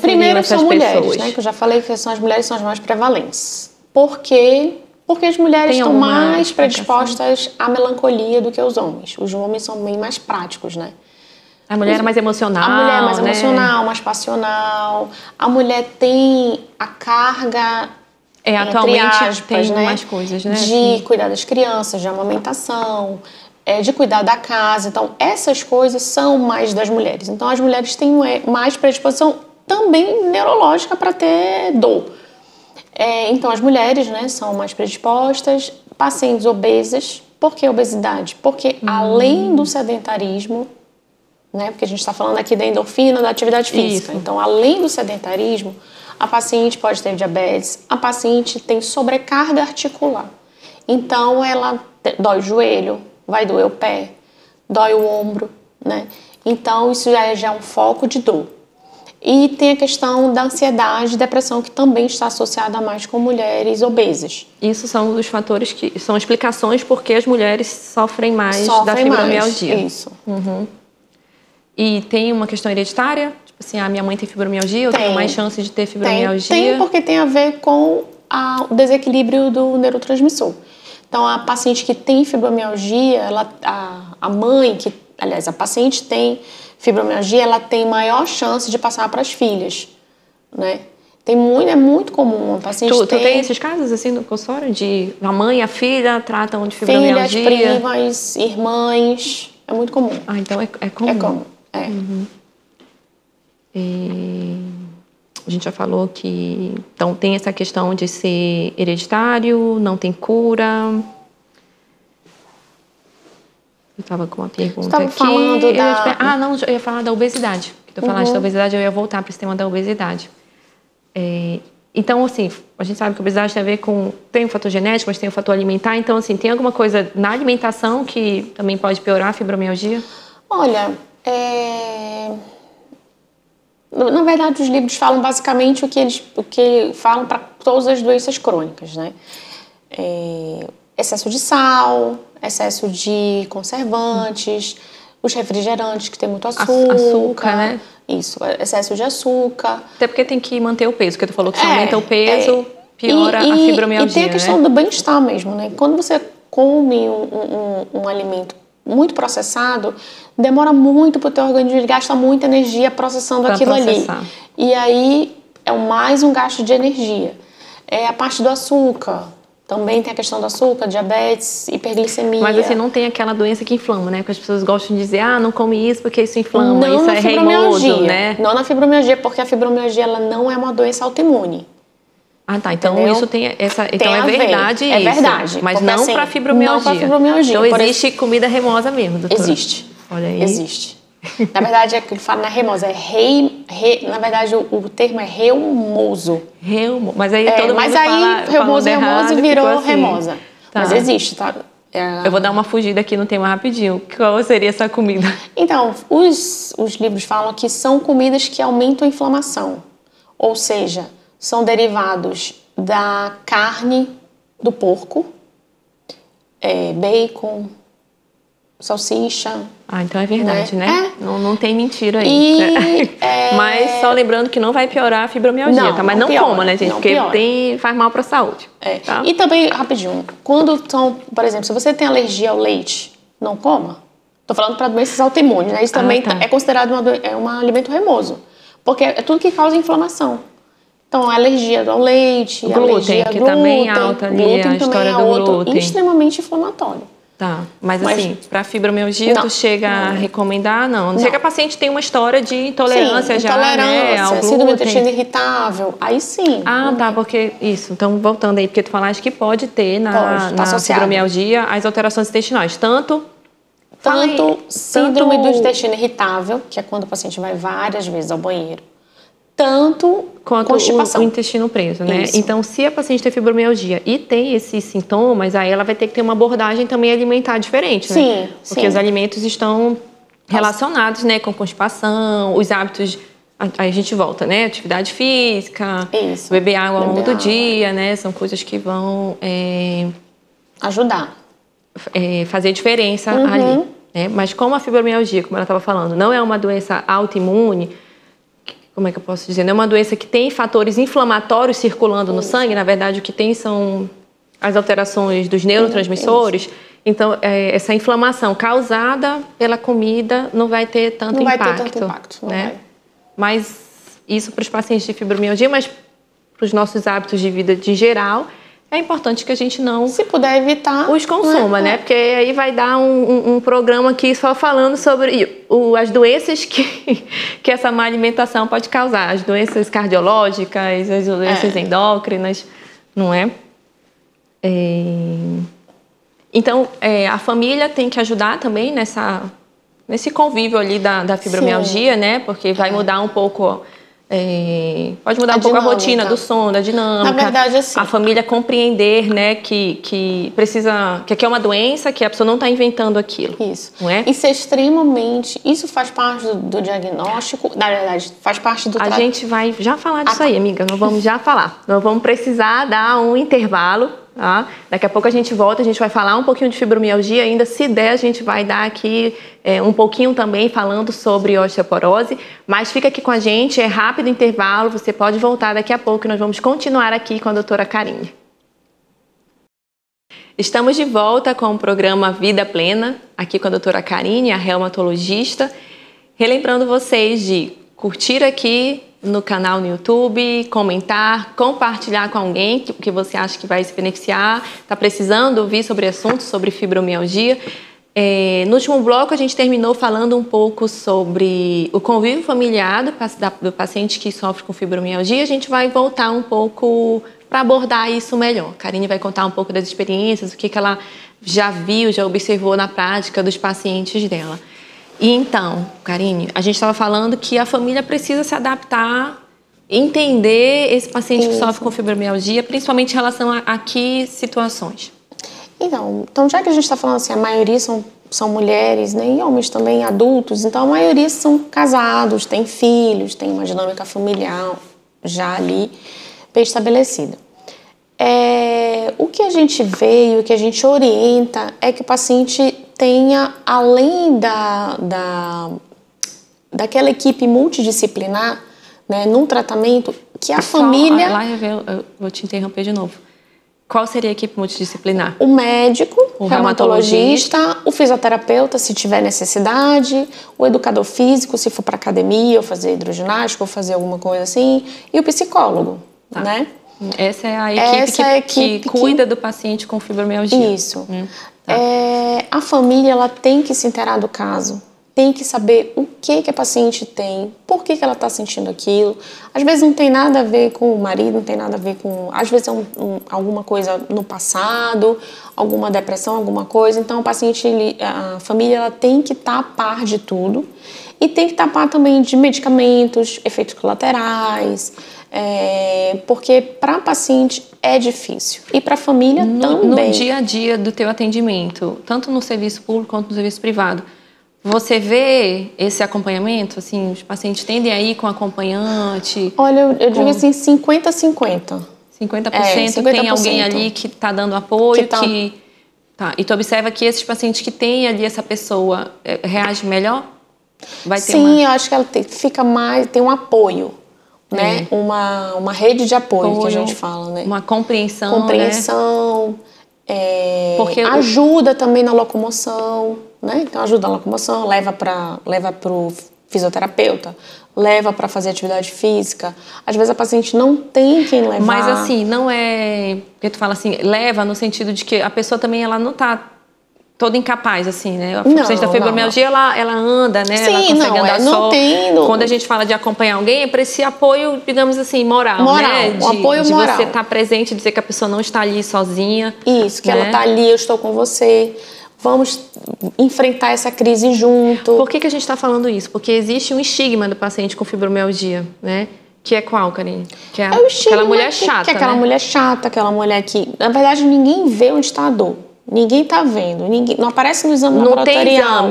Primeiro são mulheres, né? Que eu já falei que as mulheres são as mais prevalentes. Por quê? Porque as mulheres estão mais predispostas à melancolia do que os homens. Os homens são bem mais práticos, né? A mulher é mais emocional, A mulher é mais emocional, mais passional. A mulher tem a carga... atualmente aspas, tem né? mais coisas, né? De cuidar das crianças, de amamentação. de cuidar da casa. Então, essas coisas são mais das mulheres. Então, as mulheres têm mais predisposição também neurológica para ter dor. Então, as mulheres, né, são mais predispostas. Pacientes obesas. Por que obesidade? Porque além do sedentarismo, né, porque a gente está falando aqui da endorfina, da atividade física. Isso. Então, além do sedentarismo, a paciente pode ter diabetes, a paciente tem sobrecarga articular. Então, ela dói o joelho, vai doer o pé, dói o ombro, né? Então, isso já é um foco de dor. E tem a questão da ansiedade e depressão, que também está associada mais com mulheres obesas. Isso são os fatores que são explicações porque as mulheres sofrem mais da fibromialgia. Isso. Uhum. E tem uma questão hereditária? Tipo assim, a minha mãe tem fibromialgia, eu tenho mais chance de ter fibromialgia? Tem porque tem a ver com o desequilíbrio do neurotransmissor. Então, a paciente que tem fibromialgia, a mãe, aliás, a paciente tem fibromialgia, ela tem maior chance de passar para as filhas, né? É muito comum a paciente Tu tem esses casos assim no consultório? De a mãe e a filha tratam de fibromialgia? Filhas, primas, irmãs, é muito comum. Ah, então é comum. É comum, Uhum. A gente já falou que então tem essa questão de ser hereditário, não tem cura. Eu estava com uma pergunta aqui. Falando eu ia falar da obesidade. Tu falaste da obesidade, eu ia voltar para esse tema da obesidade. Então, assim, a gente sabe que a obesidade tem a ver com... Tem o fator genético, mas tem o fator alimentar. Então, assim, tem alguma coisa na alimentação que também pode piorar a fibromialgia? Olha, na verdade, os livros falam basicamente o que falam para todas as doenças crônicas, né? Excesso de sal, excesso de conservantes, os refrigerantes que tem muito açúcar, né? Isso, excesso de açúcar. Até porque tem que manter o peso, porque tu falou que se aumenta o peso, piora a fibromialgia, e tem a questão do bem-estar mesmo, né? Quando você come um alimento muito processado, demora muito para o teu organismo, ele gasta muita energia processando aquilo ali. E aí é mais um gasto de energia. A parte do açúcar. Também tem a questão do açúcar, diabetes, hiperglicemia. Mas assim, não tem aquela doença que inflama, né? Porque as pessoas gostam de dizer, não come isso porque isso inflama, isso é reimoso, né? Não na fibromialgia, porque a fibromialgia ela não é uma doença autoimune. Ah, tá. Então isso tem essa... Então tem é verdade isso. É verdade. Mas não para fibromialgia. Não para fibromialgia. Então existe comida remosa mesmo, doutora? Existe. Olha aí. Existe. Na verdade, é que ele fala na remosa, na verdade, o termo é reumoso. Mas aí todo mundo fala reumoso errado, virou assim. remosa. Tá. Mas existe, tá? Eu vou dar uma fugida aqui no tema rapidinho. Qual seria essa comida? Então, os livros falam que são comidas que aumentam a inflamação. Ou seja, são derivados da carne do porco, bacon, salsicha. Então é verdade, né? Não tem mentira aí. Mas só lembrando que não vai piorar a fibromialgia, tá? Mas não coma, né, gente? Porque faz mal para a saúde. Tá? E também, rapidinho, por exemplo, se você tem alergia ao leite, não coma. Tô falando para doenças autoimunes, né? Isso também é considerado um alimento remoso. Porque é tudo que causa inflamação. Então, alergia ao leite, glúten, que também é alta ali, a história do glúten. Extremamente inflamatório. Tá, mas assim, para fibromialgia, tu chega a recomendar? Não sei que a paciente tem uma história de intolerância já, né, ao glúten. Síndrome do intestino irritável, aí sim. Tá, porque isso. Então, voltando aí, porque tu falaste que pode ter na fibromialgia as alterações intestinais, tanto síndrome do intestino irritável, que é quando o paciente vai várias vezes ao banheiro, tanto quanto o intestino preso, né? Isso. Então, se a paciente tem fibromialgia e tem esses sintomas, aí ela vai ter que ter uma abordagem também alimentar diferente, né? Porque os alimentos estão relacionados, né, com constipação, os hábitos, aí a gente volta, né? Atividade física, beber água ao longo do dia, né? São coisas que vão ajudar. Fazer diferença ali, né? Mas como a fibromialgia, como ela estava falando, não é uma doença autoimune, como é que eu posso dizer? Não é uma doença que tem fatores inflamatórios circulando no sangue, na verdade o que tem são as alterações dos neurotransmissores. Então, essa inflamação causada pela comida não vai ter tanto impacto. Né? Mas isso para os pacientes de fibromialgia, mas para os nossos hábitos de vida de geral, é importante que a gente não... Se puder evitar... os consuma, né? Porque aí vai dar um programa aqui só falando sobre as doenças que essa má alimentação pode causar. As doenças cardiológicas, as doenças endócrinas, não é? Então, a família tem que ajudar também nesse convívio ali da fibromialgia, né? Porque vai mudar um pouco... pode mudar um pouco a rotina do sono, da dinâmica. Na verdade, assim... A família compreender, né, que precisa... que aqui é uma doença, que a pessoa não está inventando aquilo. Isso. Não é? E ser extremamente... Isso faz parte do diagnóstico, na verdade, faz parte do... A gente vai já falar disso aí, amiga. Nós vamos já falar. Nós vamos precisar dar um intervalo, tá? Daqui a pouco a gente volta, a gente vai falar um pouquinho de fibromialgia. Ainda, se der, a gente vai dar aqui um pouquinho também falando sobre osteoporose. Mas fica aqui com a gente, é rápido intervalo. Você pode voltar daqui a pouco e nós vamos continuar aqui com a doutora Karine. Estamos de volta com o programa Vida Plena, aqui com a doutora Karine, a reumatologista. Relembrando vocês de curtir aqui no canal no YouTube, comentar, compartilhar com alguém que você acha que vai se beneficiar, está precisando ouvir sobre assuntos sobre fibromialgia. No último bloco a gente terminou falando um pouco sobre o convívio familiar do paciente que sofre com fibromialgia. A gente vai voltar um pouco para abordar isso melhor. A Karine vai contar um pouco das experiências, o que ela já viu, já observou na prática dos pacientes dela. E então, Karine, a gente estava falando que a família precisa se adaptar, entender esse paciente que sofre com fibromialgia, principalmente em relação a que situações? Então, já que a gente está falando assim, a maioria são mulheres, né, e homens também, adultos, então a maioria são casados, têm filhos, tem uma dinâmica familiar já ali bem estabelecida. O que a gente vê e o que a gente orienta é que o paciente tenha, além daquela equipe multidisciplinar, né, num tratamento, que a família... Lá eu vou te interromper de novo. Qual seria a equipe multidisciplinar? O médico, o reumatologista, o fisioterapeuta, se tiver necessidade, o educador físico, se for para academia, ou fazer hidroginástica, ou fazer alguma coisa assim, e o psicólogo, né? Essa é a equipe que cuida do paciente com fibromialgia. Isso. A família, ela tem que se inteirar do caso, tem que saber o que a paciente tem, por que ela está sentindo aquilo. Às vezes não tem nada a ver com o marido, não tem nada a ver com... Às vezes é alguma coisa no passado, alguma depressão, alguma coisa. Então, a família, ela tem que estar a par de tudo e tem que estar a par também de medicamentos, efeitos colaterais, porque para a paciente é difícil e para a família também. No dia a dia do teu atendimento, tanto no serviço público quanto no serviço privado, você vê esse acompanhamento? Assim, os pacientes tendem a ir com acompanhante? Olha, eu digo assim, 50-50. 50% tem alguém ali que está dando apoio, e tu observa que esses pacientes que têm ali essa pessoa reagem melhor? Eu acho que ela tem um apoio, né? Uma rede de apoio que a gente fala, né? Uma compreensão, porque ajuda também na locomoção, né? Então ajuda na locomoção, leva pro fisioterapeuta, leva para fazer atividade física. Às vezes a paciente não tem quem levar. Mas assim, não é... Porque tu fala assim, leva no sentido de que a pessoa também, ela não tá toda incapaz, assim, né? A paciente da fibromialgia, ela anda, né? Ela consegue andar só. Quando a gente fala de acompanhar alguém, é para esse apoio, digamos assim, moral, né? Um apoio de moral. Você estar presente, dizer que a pessoa não está ali sozinha. Isso, que ela está ali, eu estou com você. Vamos enfrentar essa crise junto. Por que a gente está falando isso? Porque existe um estigma do paciente com fibromialgia, né? Que é qual, Karine? Que é o estigma, aquela mulher chata, que é aquela mulher chata, aquela mulher que, na verdade, ninguém vê onde está a dor. Ninguém tá vendo, não aparece no exame laboratorial.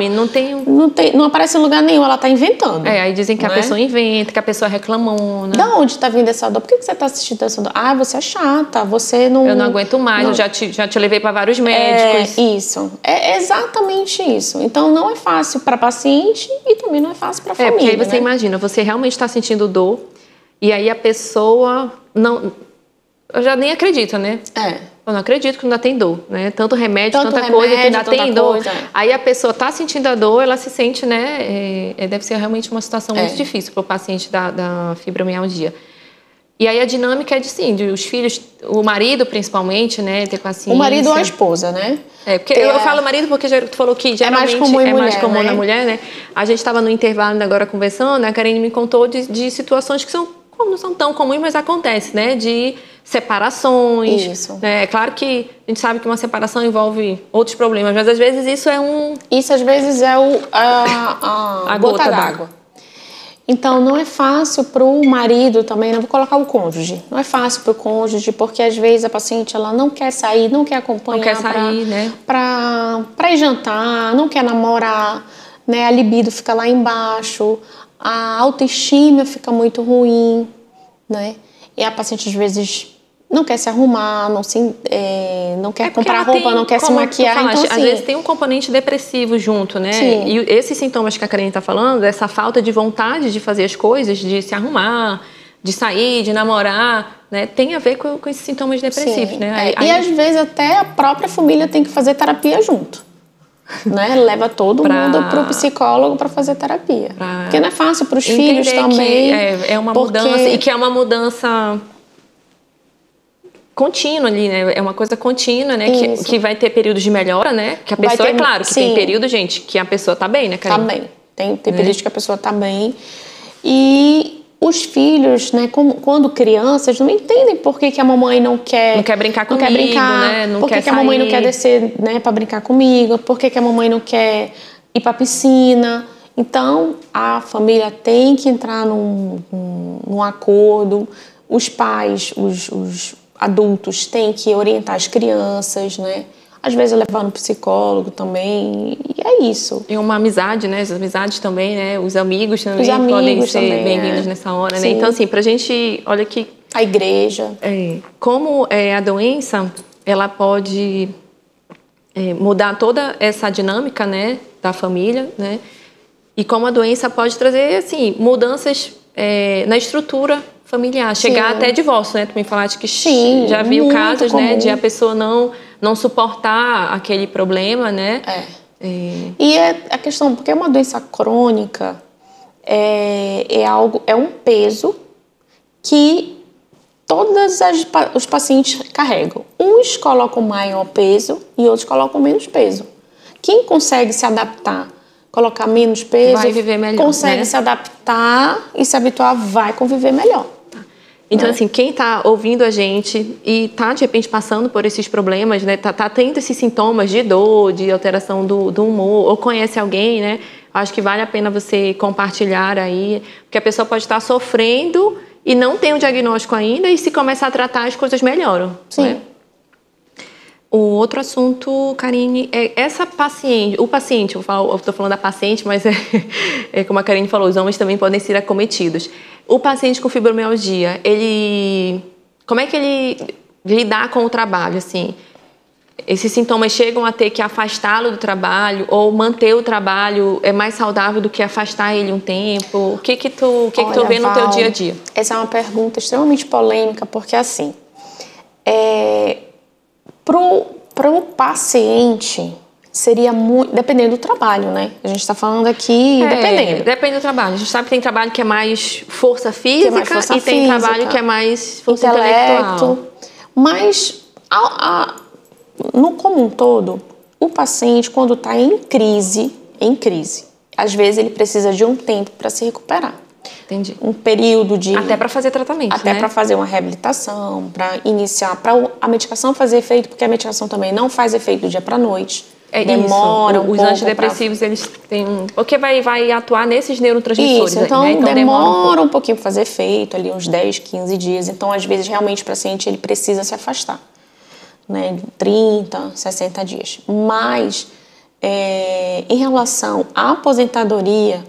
Não aparece em lugar nenhum, ela tá inventando. Aí dizem que a pessoa inventa, que a pessoa reclamou, né? Da onde tá vindo essa dor? Por que você tá assistindo essa dor? Você é chata, você não... Eu não aguento mais, eu já te levei para vários médicos. Isso, é exatamente isso. Então não é fácil para paciente e também não é fácil para família, porque aí você imagina, você realmente está sentindo dor e aí a pessoa não... Eu já nem acredito, né? Eu não acredito que ainda tem dor, né? Tanto remédio, tanta coisa que ainda tem dor. Aí a pessoa está sentindo a dor, ela se sente, né? Deve ser realmente uma situação muito difícil para o paciente da fibromialgia. E aí a dinâmica é de os filhos, o marido principalmente, né, ter paciência. O marido ou a esposa, né? Porque eu falo marido porque tu falou que geralmente é mais comum na mulher, né? A gente estava no intervalo agora conversando, a Karine me contou de situações que não são tão comuns, mas acontece, né? De separações. Isso. Né? É claro que a gente sabe que uma separação envolve outros problemas, mas às vezes isso é Isso às vezes é a gota d'água. Então, não é fácil para o marido também, não vou colocar o cônjuge. Não é fácil para o cônjuge, porque às vezes a paciente ela não quer sair, não quer acompanhar. Não quer sair, né? Para ir jantar, não quer namorar, né? A libido fica lá embaixo, a autoestima fica muito ruim, né? E a paciente às vezes não quer se arrumar, não quer comprar roupa, não quer se maquiar. Falaste, então, assim, às vezes tem um componente depressivo junto, né? Sim. E esses sintomas que a Karine está falando, essa falta de vontade de fazer as coisas, de se arrumar, de sair, de namorar, né? Tem a ver com esses sintomas depressivos, sim, né? E às vezes até a própria família tem que fazer terapia junto. Né? Leva todo mundo para o psicólogo para fazer terapia. Porque não é fácil para os filhos também. É uma mudança, e que é uma mudança contínua ali, né? É uma coisa contínua, né? Que vai ter períodos de melhora, né? Que a pessoa, claro, que tem período, gente, que a pessoa tá bem, né, Karine? Tá bem. Tem períodos que a pessoa tá bem. E os filhos, né, quando crianças, não entendem por que a mamãe não quer brincar comigo, né? Por que a mamãe não quer descer, né, para brincar comigo? Por que a mamãe não quer ir para piscina? Então, a família tem que entrar num acordo. Os pais, os adultos têm que orientar as crianças, né? Às vezes levar no psicólogo também, e é isso. E uma amizade, né? As amizades também, né? Os amigos também podem ser bem-vindos nessa hora, né? Então, assim, pra gente, olha que... A igreja. Como a doença, ela pode mudar toda essa dinâmica, né? Da família, né? E como a doença pode trazer, assim, mudanças na estrutura familiar, chegar até divórcio, né? Tu me falaste que já viu casos, comum, né? De a pessoa não suportar aquele problema, né? E a questão, porque é uma doença crônica, é um peso que todos os pacientes carregam. Uns colocam maior peso e outros colocam menos peso. Quem consegue se adaptar, colocar menos peso, vai viver melhor, consegue, né, se adaptar e se habituar, vai conviver melhor. Então, assim, quem está ouvindo a gente e está, de repente, passando por esses problemas, né? Tá tendo esses sintomas de dor, de alteração do humor, ou conhece alguém, né? Acho que vale a pena você compartilhar aí, porque a pessoa pode estar sofrendo e não tem o diagnóstico ainda, e se começar a tratar, as coisas melhoram. Sim. Né? O outro assunto, Karine, é essa paciente, eu estou falando da paciente, mas como a Karine falou, os homens também podem ser acometidos. O paciente com fibromialgia, como é que ele lidar com o trabalho, assim? Esses sintomas chegam a ter que afastá-lo do trabalho ou manter o trabalho é mais saudável do que afastar ele um tempo? O que tu vê no teu dia a dia? Essa é uma pergunta extremamente polêmica, porque assim, pro paciente seria muito, dependendo do trabalho, né? A gente está falando aqui, dependendo. Depende do trabalho. A gente sabe que tem trabalho que é mais força física e tem trabalho que é mais força intelectual. Mas, no como um todo, o paciente, quando está em crise, às vezes ele precisa de um tempo para se recuperar. Entendi. Um período de... Até para fazer tratamento, Até né? para fazer uma reabilitação, para iniciar, para a medicação fazer efeito, porque a medicação também não faz efeito do dia para noite. Demora um pouco. Os antidepressivos, eles têm porque vai atuar nesses neurotransmissores. Isso, então, né? Então demora um pouquinho para fazer efeito, ali uns 10, 15 dias. Então, às vezes, realmente, o paciente ele precisa se afastar, né? 30, 60 dias. Mas, em relação à aposentadoria,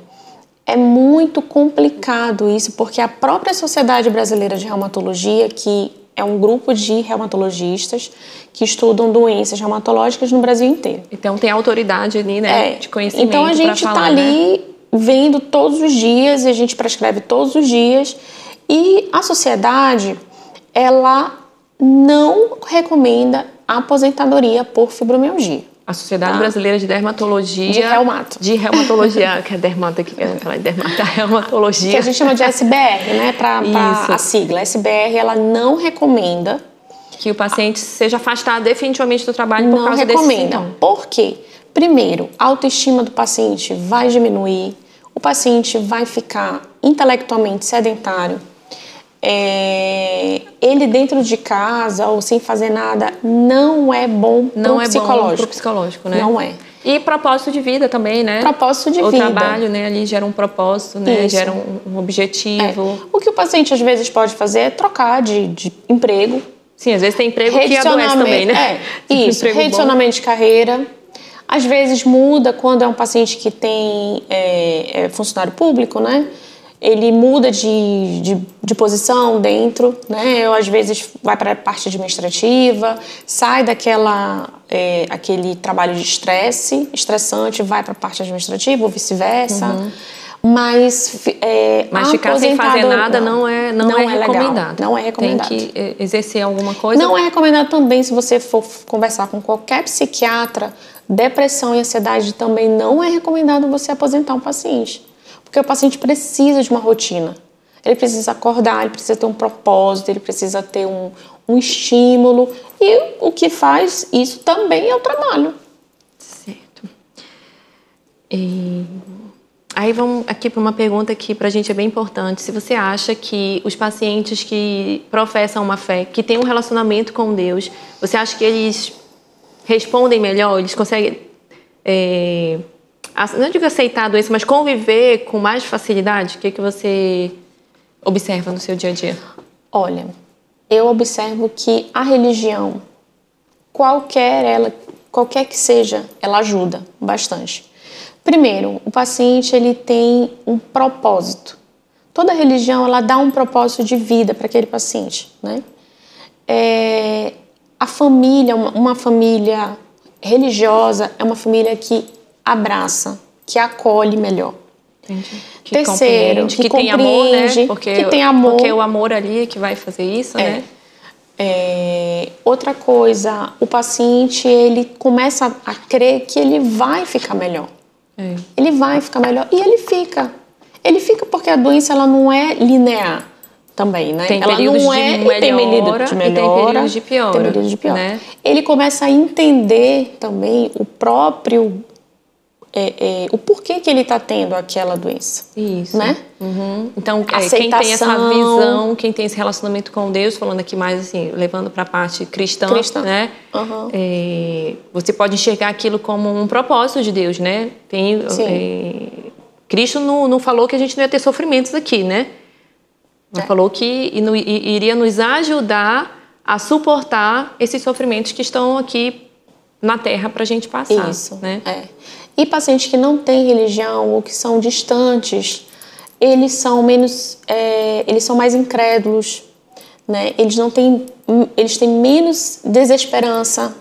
é muito complicado isso, porque a própria Sociedade Brasileira de Reumatologia, que é um grupo de reumatologistas que estudam doenças reumatológicas no Brasil inteiro. Então tem autoridade ali, né, de conhecimento. Então a gente está ali vendo todos os dias, e a gente prescreve todos os dias, e a sociedade, ela não recomenda a aposentadoria por fibromialgia. A Sociedade Brasileira de Dermatologia. De reumato. De reumatologia, que é dermato aqui, eu falar de dermato, reumatologia. Que a gente chama de SBR, né? Para a sigla. SBR, ela não recomenda que o paciente seja afastado definitivamente do trabalho por causa desse sintoma. Por quê? Primeiro, a autoestima do paciente vai diminuir, o paciente vai ficar intelectualmente sedentário. Ele dentro de casa ou sem fazer nada não é bom para o psicológico. Bom pro psicológico, né? Não é. E propósito de vida também, né? Propósito de vida. O trabalho, né, ali gera um propósito, né? Isso. Gera um objetivo. O que o paciente às vezes pode fazer é trocar de emprego. Sim, às vezes tem emprego que adoece também, né? Isso, redicionamento de carreira. Às vezes muda quando é um paciente que tem funcionário público, né? Ele muda de posição dentro, né? Ou às vezes vai para a parte administrativa, sai aquele trabalho de estressante, vai para a parte administrativa ou vice-versa. Uhum. Mas ficar sem fazer nada não é recomendado. Legal. Não é recomendado. Tem que exercer alguma coisa. Não é recomendado também se você for conversar com qualquer psiquiatra. Depressão e ansiedade também não é recomendado você aposentar um paciente. Porque o paciente precisa de uma rotina. Ele precisa acordar, ele precisa ter um propósito, ele precisa ter um estímulo. E o que faz isso também é o trabalho. Certo. Aí vamos aqui para uma pergunta que para a gente é bem importante. Se você acha que os pacientes que professam uma fé, que têm um relacionamento com Deus, você acha que eles respondem melhor, eles conseguem, não digo aceitar a doença, mas conviver com mais facilidade? O que você observa no seu dia a dia? Olha, eu observo que a religião, qualquer que seja, ela ajuda bastante. Primeiro, o paciente ele tem um propósito. Toda religião ela dá um propósito de vida para aquele paciente, né? A família, uma família religiosa é uma família que abraça, que acolhe melhor. Entendi. Terceiro, que tem amor, né? Que tem amor. Porque o amor ali é que vai fazer isso, né? Outra coisa, o paciente ele começa a crer que ele vai ficar melhor. Ele vai ficar melhor e ele fica. Ele fica porque a doença ela não é linear. Também, né? Tem ela períodos não de melhora, tem período de melhora, e tem períodos de piora. Tem períodos de piora. Né? Ele começa a entender também o próprio o porquê que ele está tendo aquela doença. Isso. Né? Uhum. Então, quem tem essa visão, quem tem esse relacionamento com Deus, falando aqui mais assim, levando para a parte cristã, né? Uhum. Você pode enxergar aquilo como um propósito de Deus, né? Cristo não falou que a gente não ia ter sofrimentos aqui, né? Ele falou que iria nos ajudar a suportar esses sofrimentos que estão aqui na Terra para a gente passar. Isso, né? E pacientes que não têm religião ou que são distantes, eles são mais incrédulos, né? Eles têm menos desesperança,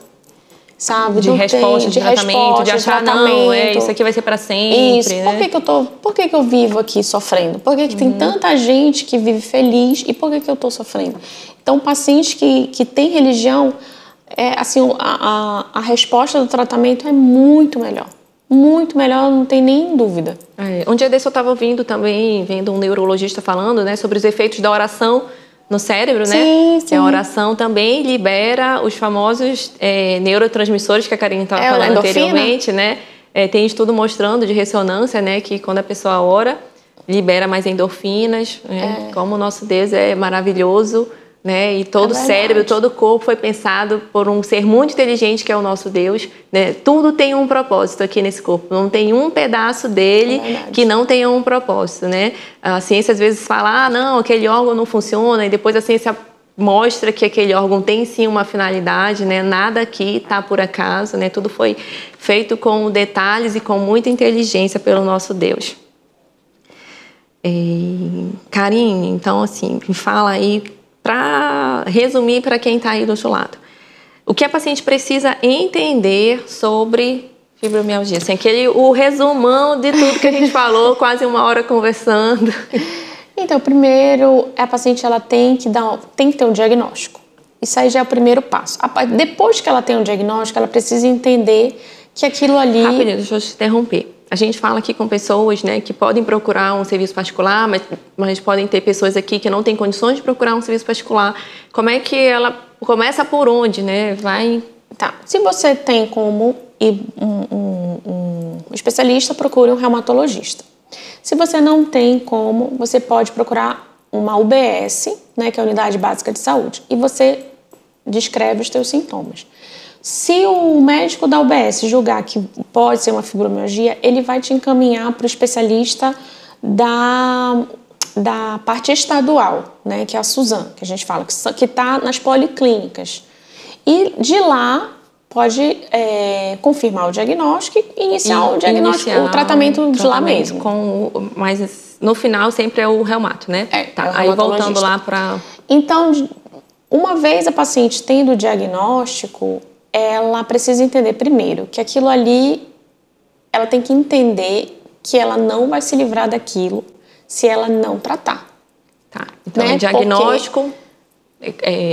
sabe? De resposta, de tratamento, de achar, não, isso aqui vai ser para sempre. Isso. Né? Por que eu vivo aqui sofrendo? Por que tem tanta gente que vive feliz e por que eu estou sofrendo? Então, pacientes que têm religião, a resposta do tratamento é muito melhor. Muito melhor, não tem nem dúvida. Um dia desse eu estava vendo um neurologista falando, né, sobre os efeitos da oração no cérebro, né? Sim. A oração também libera os famosos neurotransmissores que a Karine estava falando anteriormente, né? Tem estudo mostrando de ressonância, né, que quando a pessoa ora, libera mais endorfinas, né? Como o nosso Deus é maravilhoso, né? E todo o cérebro, todo o corpo foi pensado por um ser muito inteligente que é o nosso Deus, né? Tudo tem um propósito aqui nesse corpo, não tem um pedaço dele que não tenha um propósito, né? A ciência às vezes fala, não, aquele órgão não funciona, e depois a ciência mostra que aquele órgão tem sim uma finalidade, né? Nada aqui está por acaso, né? Tudo foi feito com detalhes e com muita inteligência pelo nosso Deus. Karine, então assim, me fala aí, para resumir para quem está aí do outro lado, o que a paciente precisa entender sobre fibromialgia? Assim, o resumão de tudo que a gente falou, quase uma hora conversando. Então, primeiro, a paciente ela tem que ter um diagnóstico. Isso aí já é o primeiro passo. Depois que ela tem um diagnóstico, ela precisa entender que aquilo ali... Rapidinho, deixa eu te interromper. A gente fala aqui com pessoas, né, que podem procurar um serviço particular, mas podem ter pessoas aqui que não têm condições de procurar um serviço particular. Como é que ela começa por onde, né? Vai... Tá. Se você tem como ir um especialista, procure um reumatologista. Se você não tem como, você pode procurar uma UBS, né, que é a Unidade Básica de Saúde, e você descreve os teus sintomas. Se o médico da UBS julgar que pode ser uma fibromialgia, ele vai te encaminhar para o especialista da parte estadual, né, que é a Suzano, que a gente fala, que está nas policlínicas. E de lá pode confirmar o diagnóstico e iniciar o tratamento de lá mesmo. Mas no final sempre é o reumato, né? Tá, aí voltando lá para... Então, uma vez a paciente tendo o diagnóstico, ela precisa entender primeiro que aquilo ali, ela tem que entender que ela não vai se livrar daquilo se ela não tratar. Tá. Então, né? Diagnóstico,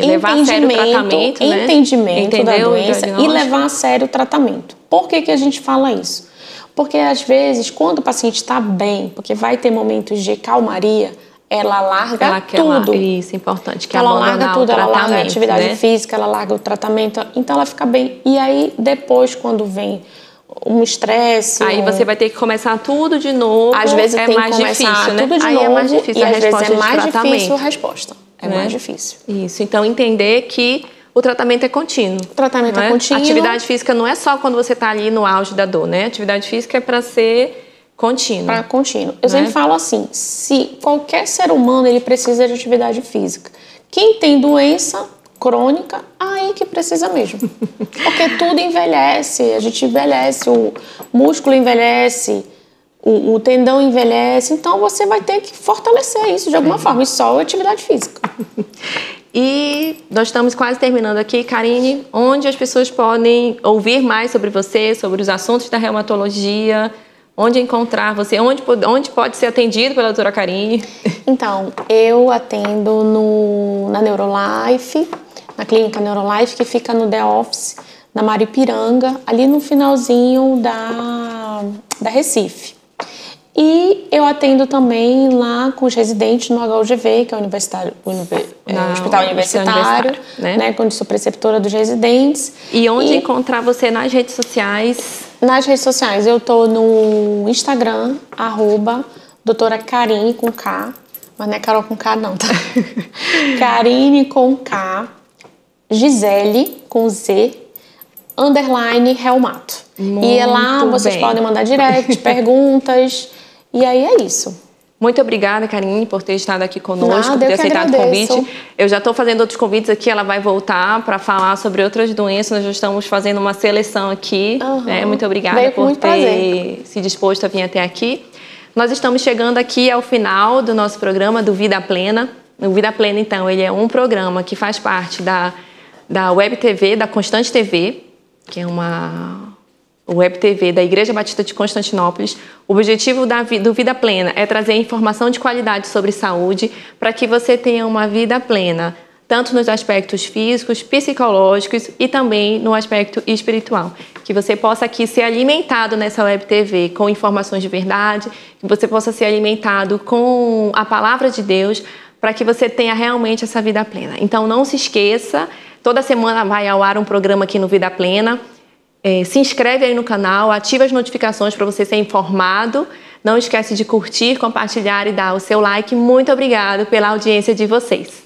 levar a sério o tratamento, né? Entendimento da doença e levar a sério o tratamento. Por que a gente fala isso? Porque, às vezes, quando o paciente está bem, porque vai ter momentos de calmaria, ela larga tudo. Isso é importante. Que ela larga tudo, ela larga a atividade, né? física, ela larga o tratamento, então ela fica bem. E aí, depois, quando vem um estresse... Aí você vai ter que começar tudo de novo. Às vezes tem mais que começar difícil, tudo né? de aí novo. É mais difícil e a às vezes resposta é mais de tratamento. difícil a resposta. É mais difícil. Isso. Então, entender que o tratamento é contínuo. O tratamento é contínuo. Atividade física não é só quando você está ali no auge da dor, né? Atividade física é para ser contínuo. Para contínuo. Eu sempre falo assim, se qualquer ser humano ele precisa de atividade física. Quem tem doença crônica, aí que precisa mesmo. Porque tudo envelhece, a gente envelhece, o músculo envelhece, o tendão envelhece, então você vai ter que fortalecer isso de alguma forma, e só a atividade física. E nós estamos quase terminando aqui, Karine, onde as pessoas podem ouvir mais sobre você, sobre os assuntos da reumatologia, onde encontrar você, onde pode ser atendido pela doutora Karine? Então, eu atendo na Neurolife, na clínica Neurolife, que fica no The Office, na Maripiranga, ali no finalzinho da Recife. E eu atendo também lá com os residentes no HUGV, que é o Hospital Universitário, né, onde sou preceptora dos residentes. E onde encontrar você nas redes sociais? Nas redes sociais, eu tô no Instagram, doutora Karine com K, mas não é Carol com K não, tá? Karine com K, Gisele com Z, _reumato. E lá vocês podem mandar direct, perguntas, e aí é isso. Muito obrigada, Karine, por ter estado aqui conosco, por ter aceitado o convite. Eu já estou fazendo outros convites aqui, ela vai voltar para falar sobre outras doenças. Nós já estamos fazendo uma seleção aqui. Né? Muito obrigada por ter se disposto a vir até aqui. Nós estamos chegando aqui ao final do nosso programa do Vida Plena. O Vida Plena, então, ele é um programa que faz parte da Web TV, da Constante TV, que é uma Web TV da Igreja Batista de Constantinópolis. O objetivo do Vida Plena é trazer informação de qualidade sobre saúde para que você tenha uma vida plena, tanto nos aspectos físicos, psicológicos e também no aspecto espiritual. Que você possa aqui ser alimentado nessa Web TV com informações de verdade, que você possa ser alimentado com a palavra de Deus, para que você tenha realmente essa vida plena. Então não se esqueça, toda semana vai ao ar um programa aqui no Vida Plena. Se inscreve aí no canal, ativa as notificações para você ser informado. Não esquece de curtir, compartilhar e dar o seu like. Muito obrigada pela audiência de vocês.